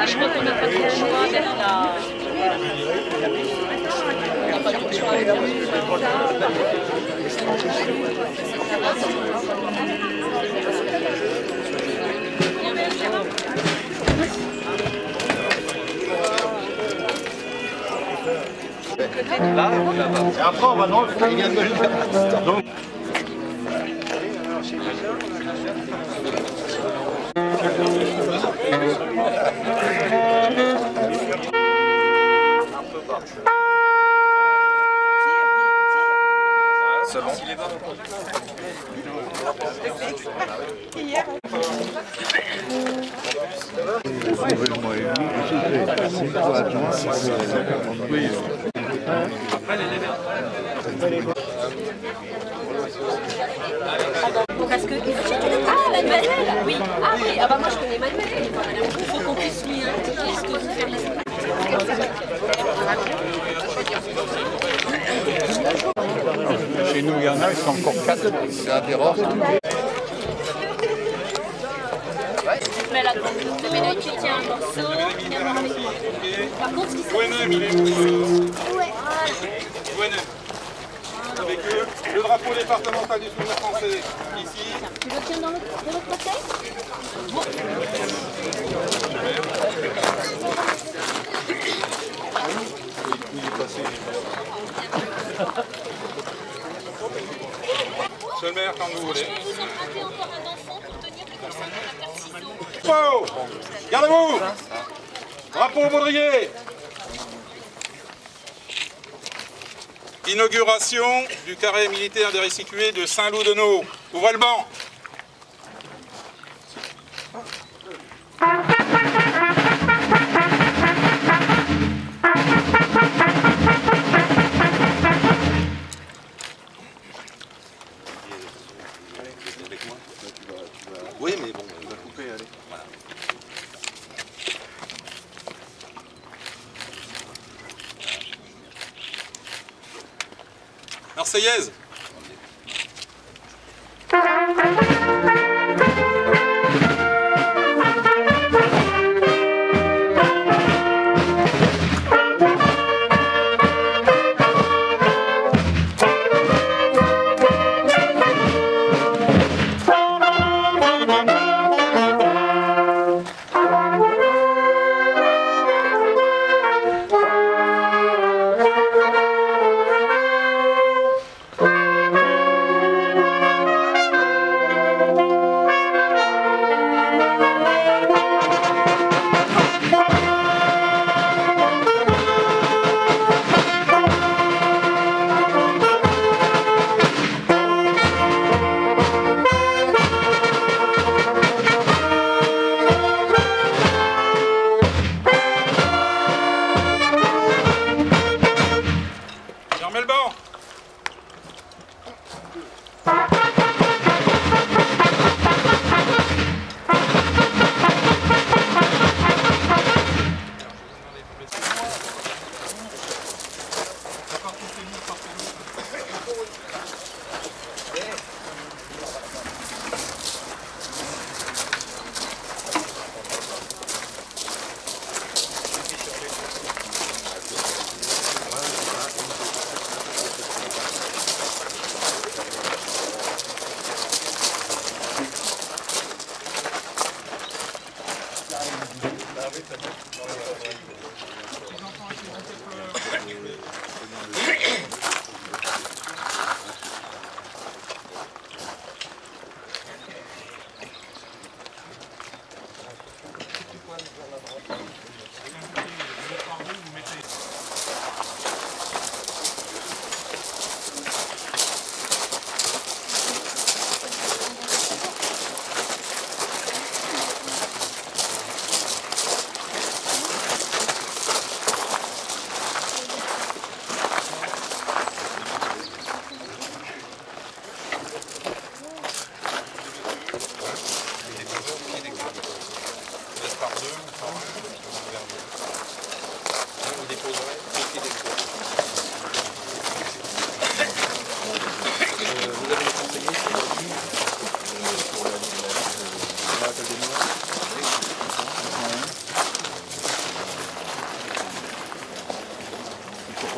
Je crois qu'on n'a pas trop le choix d'être là. On n'a pas trop le choix d'être là, et après on va dans le fond. Il vient de me le faire. Donc... C'est bon. Ah, Manuel. Oui. Ah oui, ah bah moi je connais Manuel. Il faut qu'on puisse lui indiquer ce que vous faites les... Chez nous, il y en a, ils sont encore 4. C'est intéressant. Mais là, Dominique, tu tiens un morceau, viens voir avec moi. Par contre, ce qui s'est... Ouais. Avec eux, le drapeau départemental du souvenir français, ici. Tu le tiens de l'autre côté? Monsieur le maire, quand vous voulez. Je peux vous emprunter encore un enfant pour tenir comme ça dans la carte ciseaux. Drapeau, gardez-vous. Drapeau baudrier. Inauguration du carré militaire des restitués de Saint-Loup-de-Nau. Ouvrez le banc. Oui, mais bon, on va couper, allez. Voilà. Marseillaise. Fermez le banc.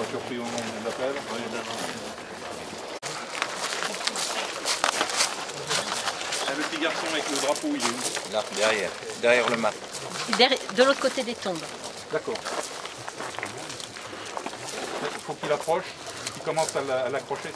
Surpris au nom de l'appel. Le petit garçon avec le drapeau, il est où? Là, derrière le mat. De l'autre côté des tombes. D'accord. Il faut qu'il approche, qu'il commence à l'accrocher.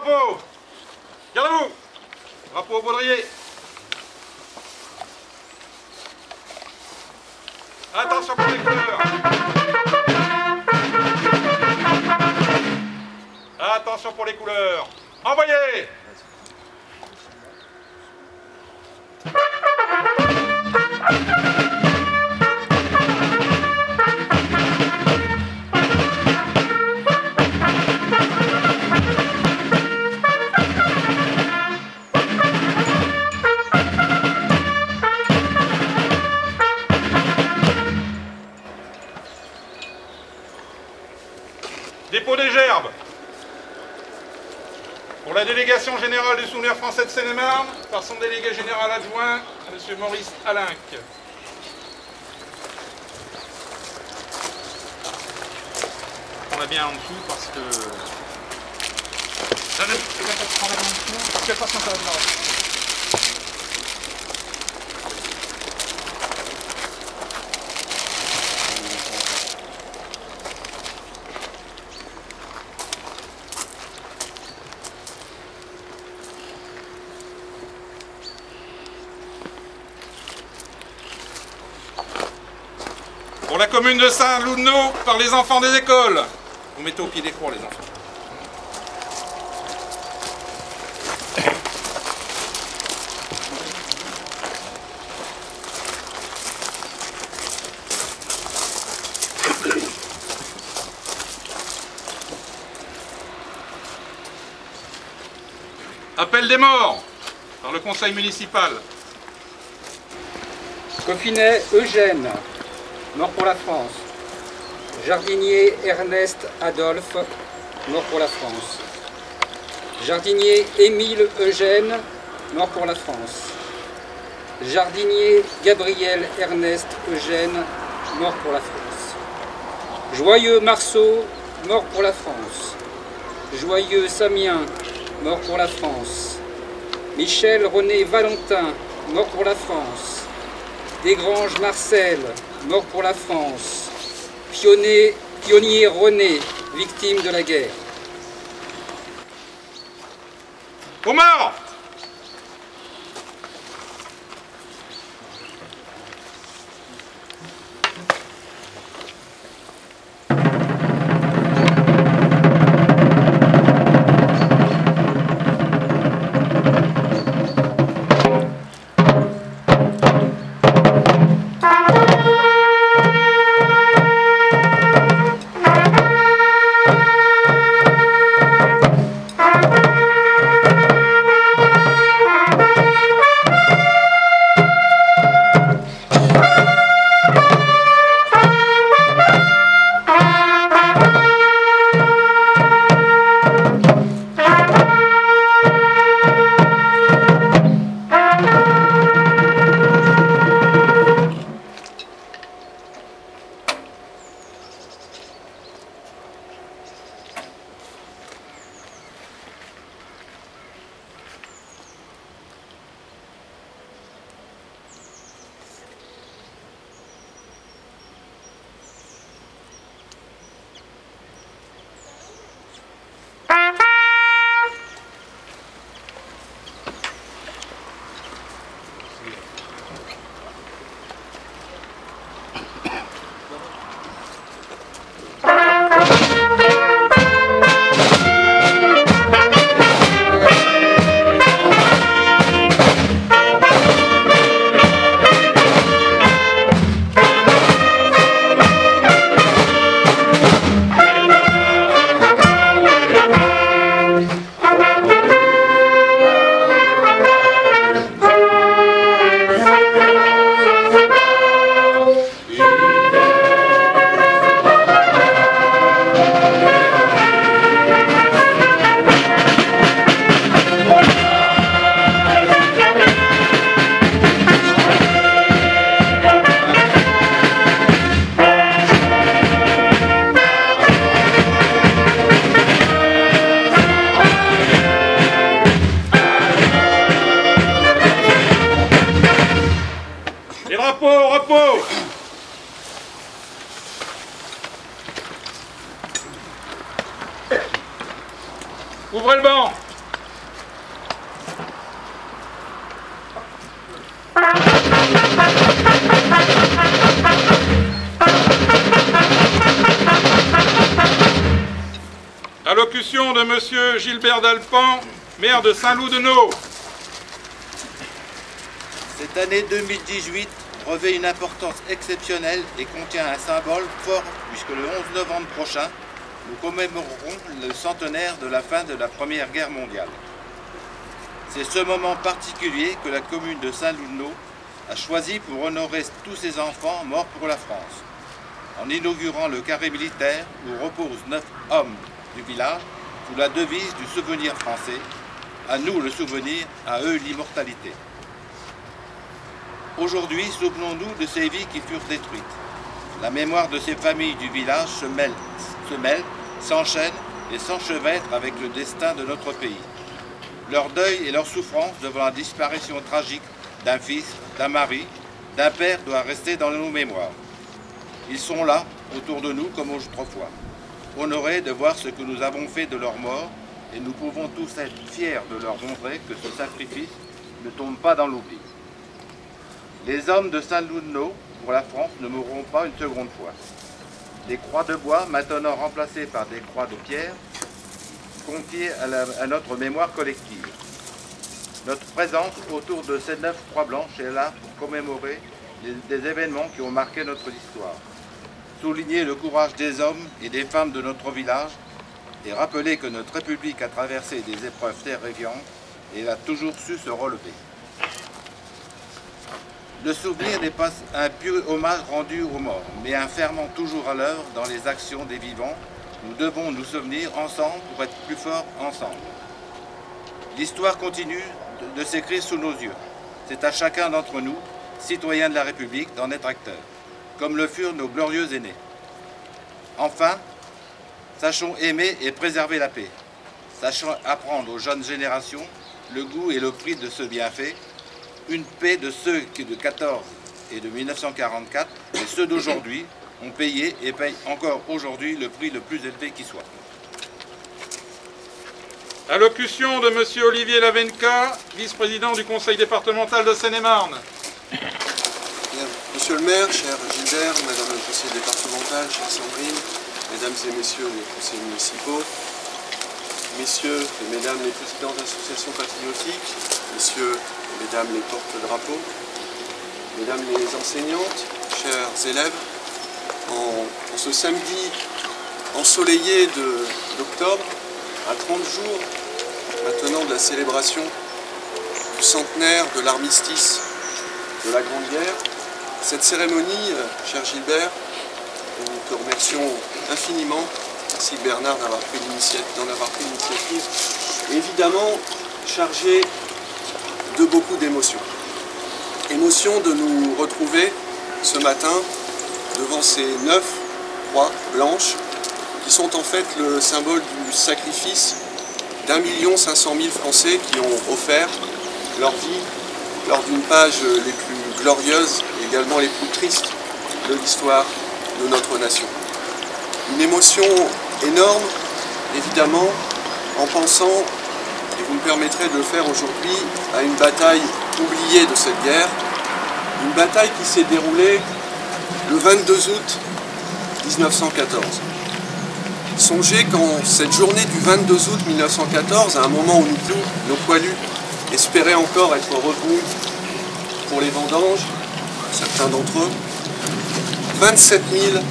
drapeaux. Gardez-vous. Drapeau au baudrier. Attention pour les couleurs. Attention pour les couleurs. Envoyez. Dépôt des gerbes. Pour la délégation générale du Souvenir français de Seine-et-Marne, par son délégué général adjoint, M. Maurice Alinck. On l'a bien en dessous parce que... Parce que attention, ça va venir. Pour la commune de Saint-Loup-de-Neau, par les enfants des écoles. Vous mettez au pied des croix, les enfants. Appel des morts par le conseil municipal. Coffinet Eugène, mort pour la France. Jardinier Ernest Adolphe, mort pour la France. Jardinier Émile Eugène, mort pour la France. Jardinier Gabriel Ernest Eugène, mort pour la France. Joyeux Marceau, mort pour la France. Joyeux Samien, mort pour la France. Michel René Valentin, mort pour la France. Desgranges Marcel, mort pour la France. Pionnier René, victime de la guerre. Aux morts! Repos. Ouvrez le banc. Allocution de Monsieur Gilbert Dalpan, maire de Saint-Loup-de-Naux. Cette année 2018 revêt une importance exceptionnelle et contient un symbole fort puisque le 11 novembre prochain, nous commémorerons le centenaire de la fin de la Première Guerre mondiale. C'est ce moment particulier que la commune de Saint-Loup-de-Naux a choisi pour honorer tous ses enfants morts pour la France, en inaugurant le carré militaire où reposent 9 hommes du village sous la devise du souvenir français, à nous le souvenir, à eux l'immortalité. Aujourd'hui, souvenons-nous de ces vies qui furent détruites. La mémoire de ces familles du village se mêle, s'enchaîne et s'enchevêtre avec le destin de notre pays. Leur deuil et leur souffrance devant la disparition tragique d'un fils, d'un mari, d'un père doit rester dans nos mémoires. Ils sont là, autour de nous comme autrefois, honorés de voir ce que nous avons fait de leur mort et nous pouvons tous être fiers de leur montrer que ce sacrifice ne tombe pas dans l'oubli. Les hommes de Saint-Loup-de-Naux, pour la France, ne mourront pas une seconde fois. Des croix de bois, maintenant remplacées par des croix de pierre, confiées à notre mémoire collective. Notre présence autour de ces 9 croix blanches est là pour commémorer des événements qui ont marqué notre histoire. Souligner le courage des hommes et des femmes de notre village et rappeler que notre République a traversé des épreuves terrifiantes et elle a toujours su se relever. Le souvenir n'est pas un pieux hommage rendu aux morts, mais un ferment toujours à l'œuvre dans les actions des vivants. Nous devons nous souvenir ensemble pour être plus forts ensemble. L'histoire continue de s'écrire sous nos yeux. C'est à chacun d'entre nous, citoyens de la République, d'en être acteurs, comme le furent nos glorieux aînés. Enfin, sachons aimer et préserver la paix. Sachons apprendre aux jeunes générations le goût et le prix de ce bienfait, une paix de ceux qui de 14 et de 1944 et ceux d'aujourd'hui ont payé et payent encore aujourd'hui le prix le plus élevé qui soit. Allocution de Monsieur Olivier Lavenka, vice-président du conseil départemental de Seine-et-Marne. Monsieur le maire, cher Gilbert, madame le conseiller départemental, chère Sandrine, mesdames et messieurs les conseillers municipaux, messieurs et mesdames les présidents d'associations patriotiques, messieurs et mesdames les porte-drapeaux, mesdames les enseignantes, chers élèves, en ce samedi ensoleillé d'octobre, à 30 jours maintenant de la célébration du centenaire de l'armistice de la Grande Guerre, cette cérémonie, cher Gilbert, nous te remercions infiniment, merci Bernard d'en avoir pris l'initiative, évidemment chargée de beaucoup d'émotions. Émotion de nous retrouver ce matin devant ces 9 croix blanches qui sont en fait le symbole du sacrifice d'1 500 000 Français qui ont offert leur vie lors d'une page les plus glorieuses et également les plus tristes de l'histoire de notre nation. Une émotion énorme, évidemment, en pensant, et vous me permettrez de le faire aujourd'hui, à une bataille oubliée de cette guerre, une bataille qui s'est déroulée le 22 août 1914. Songez qu'en cette journée du 22 août 1914, à un moment où nos poilus espéraient encore être revenus pour les vendanges, certains d'entre eux, 27 000,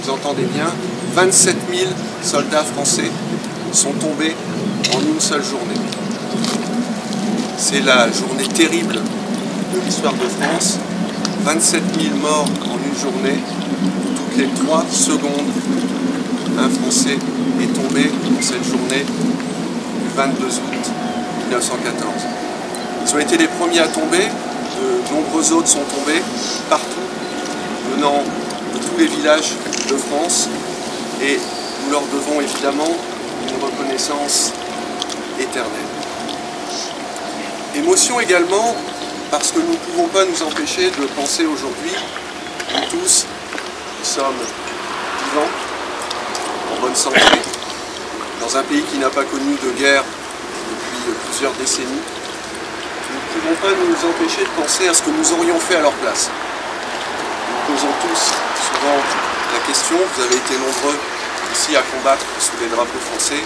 vous entendez bien, 27 000 soldats français sont tombés en une seule journée. C'est la journée terrible de l'histoire de France, 27 000 morts en une journée, toutes les 3 secondes, un Français est tombé en cette journée du 22 août 1914. Ils ont été les premiers à tomber, de nombreux autres sont tombés partout, venant de tous les villages de France, et nous leur devons évidemment une reconnaissance éternelle. Émotion également, parce que nous ne pouvons pas nous empêcher de penser aujourd'hui, nous tous, qui sommes vivants, en bonne santé, dans un pays qui n'a pas connu de guerre depuis plusieurs décennies, nous qui ne vont pas nous empêcher de penser à ce que nous aurions fait à leur place. Nous posons tous souvent la question, vous avez été nombreux ici à combattre sous les drapeaux français,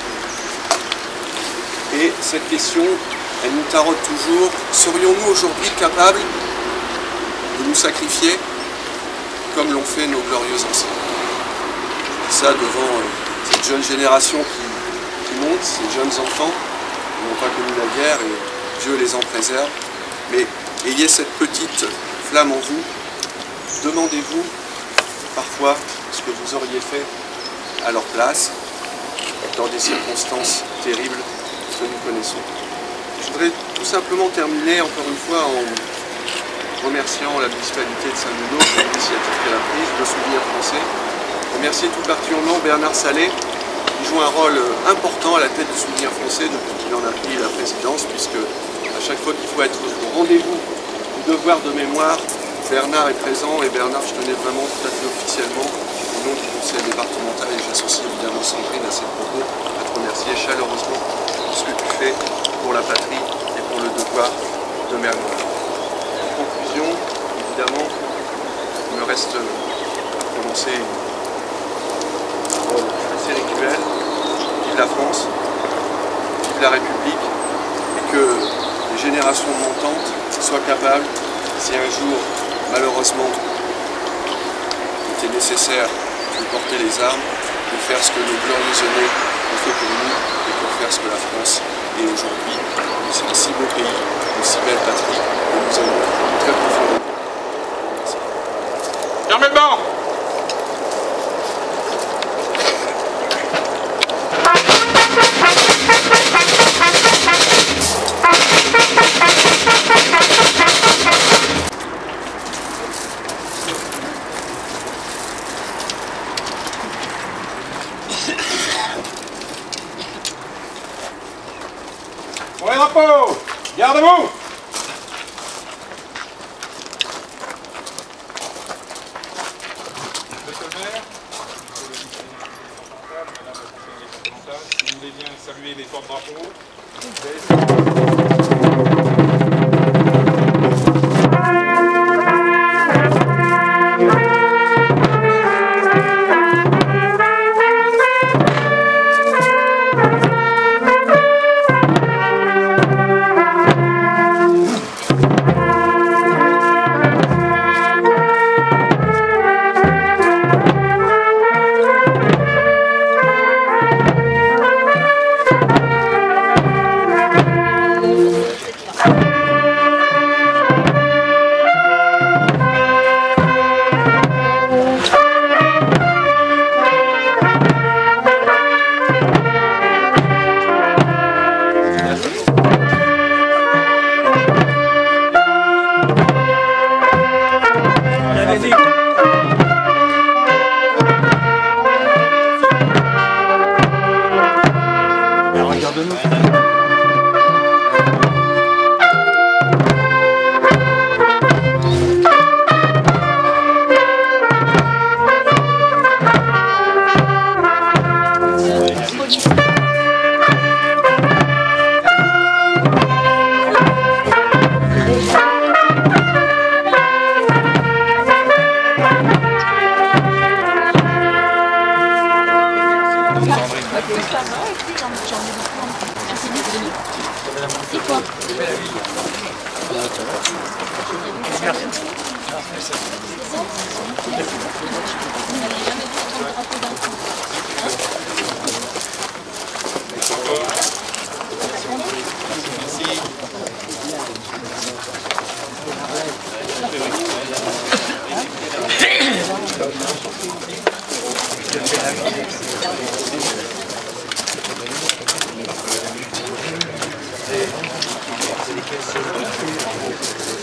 et cette question, elle nous taraude toujours. Serions-nous aujourd'hui capables de nous sacrifier comme l'ont fait nos glorieux anciens? Je dis ça devant cette jeune génération qui monte, ces jeunes enfants qui n'ont pas connu la guerre et Dieu les en préserve. Mais ayez cette petite flamme en vous. Demandez-vous parfois ce que vous auriez fait à leur place dans des circonstances terribles que nous connaissons. Je voudrais tout simplement terminer encore une fois en remerciant la municipalité de Saint-Denis pour l'initiative qu'elle a prise, le Souvenir français. Remercier tout particulièrement Bernard Salé, qui joue un rôle important à la tête du Souvenir français depuis qu'il en a pris la présidence, puisque à chaque fois qu'il faut être au rendez-vous du devoir de mémoire, Bernard est présent. Et Bernard, je tenais vraiment tout à fait officiellement, au nom du conseil départemental, et j'associe évidemment Sandrine à ces propos, à te remercier chaleureusement pour ce que tu fais pour la patrie et pour le devoir de mémoire. En conclusion, évidemment, il me reste à prononcer une parole assez rituelle. Vive la France, vive la République, et que les générations montantes soient capables, si un jour, malheureusement, il était nécessaire de porter les armes, de faire ce que nos glorieux aînés ont fait pour nous, et pour faire ce que la France est aujourd'hui. C'est un si beau pays, une si belle patrie, que nous aimons très profondément. Merci. Fermez le banc. Pour les drapeaux, garde-vous. Monsieur le maire, si vous voulez bien saluer les porte-drapeaux.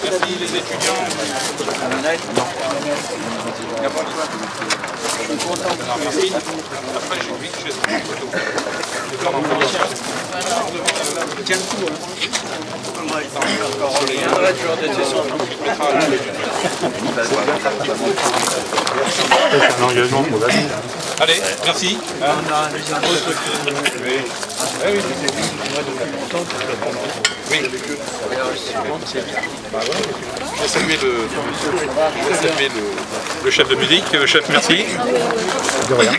Merci les étudiants. Merci. Après, j'ai envie que je fasse une photo. Tiens le coup. C'est un engagement pour l'avenir. Allez, merci. Oui. Je vais saluer le chef de musique, le chef, merci. De rien.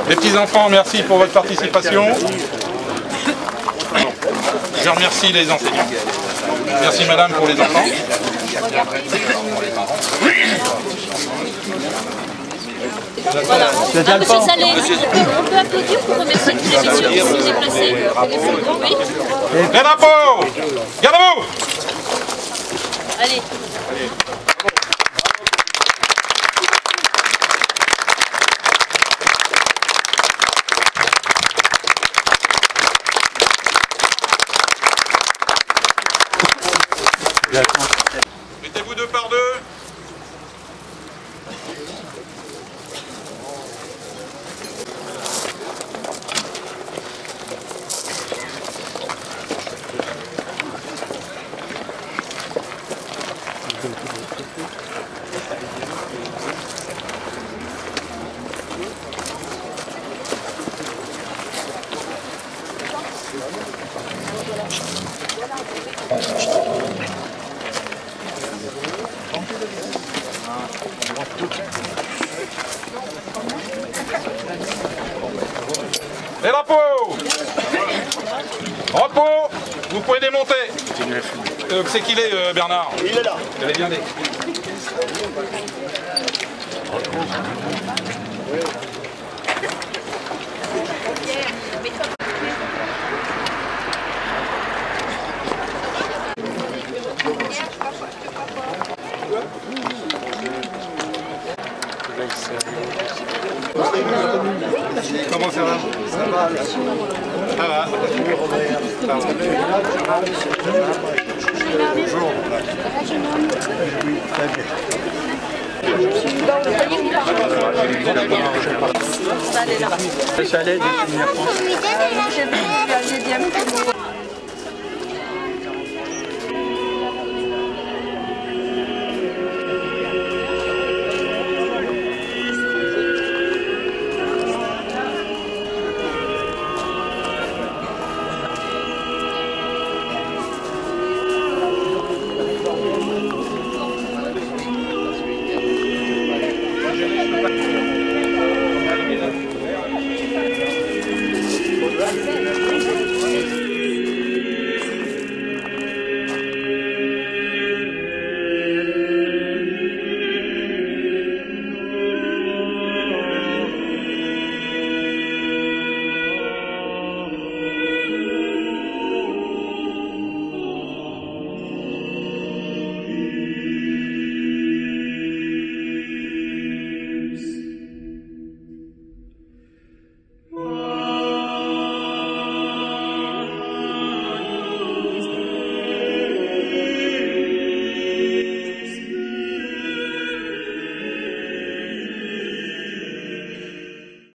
Les petits enfants, merci pour votre participation. Je remercie les enseignants. Merci madame pour les enfants. Voilà. Ah, monsieur Salé, on peut applaudir pour remercier tous les messieurs qui sont déplacés. Oui. Les drapeaux! Gardez-vous! Allez. Mettez-vous deux par deux. Les drapeaux! Repos! Vous pouvez démonter. C'est qu'il est, Bernard? Il est là. Il est bien né. Comment ça va? Ça va. Ça va. Bonjour. Le chalet des Lumières France.